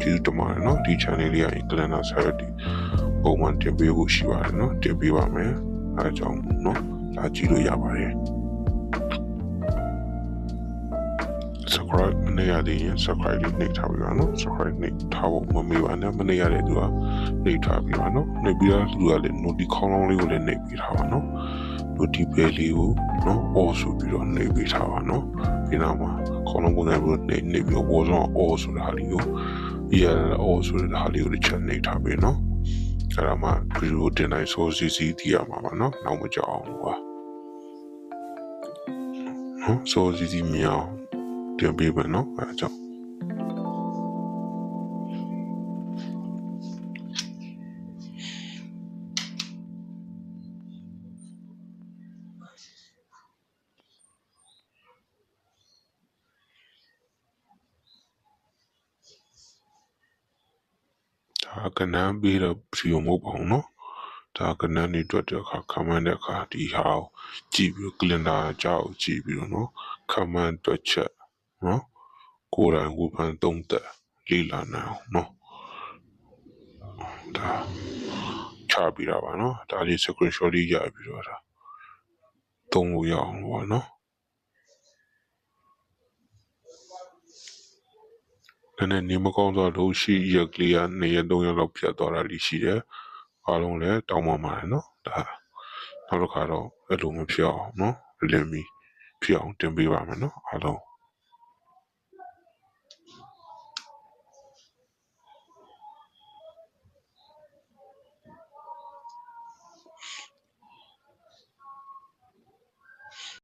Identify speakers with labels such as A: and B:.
A: ကျေးဇူးတင်ပါတယ်နော်ဒီ channel လေးက Calendar Charity ပုံမှန်တင်ပေးဖို့ရှိပါတယ်နော်တင်ပေးပါမယ်အဲအကြောင်းနော်လာကြည့်လို့ရပါတယ် subscribe မနေရသေးရင် subscribe လေးနှိပ်ထားပြီးပါနော် subscribe နှိပ်ထားဖို့မမေ့ပါနဲ့မနေရတဲ့သူကနှိပ်ထားပြီးပါနော်နှိပ်ပြီးတော့သူကလည်း notification ခေါင်းလုံးလေးကိုလည်းနှိပ်ပြီးထားပါနော် notification လေးကိုနော် all ဆိုပြီးတော့နှိပ်ပြီးထားပါနော်ဒီနောက်မှာခေါင်းလုံးပုံစံမျိုးနှိပ်ပြီးတော့ပေါ်ဆုံး all ဆိုတာလေးကို all ဆိုတာလေးကိုချက်နှိပ်ထားပြီးနော်အဲ့ဒါမှဗီဒီယိုတင်တိုင်းစိုးစီစီသိရမှာပါနော်နောက်မကြောက်အောင်ပါနော်စိုးစီစီမြောင်တင်ပေးမယ်နော်အဲ့ဒါကြောင့်ဒါကနန်းပြီးတော့ဖြူမဟုတ်ပါဘူးနော်ဒါကနန်းနေတွေ့တဲ့အခါ comment တဲ့အခါဒီဟာကိုကြည့်ပြီး calendar ကြောက်ကြည့်ပြီးတော့နော် comment တွေ့ချက်နော်ကိုယ်တိုင်ဝေဖန်သုံးသပ်လေ့လာနိုင်အောင်နော်ဒါချပြီးတာပါနော်ဒါလေး screenshot လေးရပြီးတော့ဒါသုံးလို့ရအောင်ပါနော်နဲ့နေမကောင်းတော့လို့ရှိရကလေးကနေရ3ရက်လောက်ဖြတ်သွားတာလေးရှိတယ်အားလုံးလည်းတောင်းပန်ပါတယ်နော်ဒါနောက်တစ်ခါတော့အဲ့လိုမဖြစ်အောင်နော်လင်းပြီးဖြစ်အောင်တင်ပေးပါမယ်နော်အားလုံး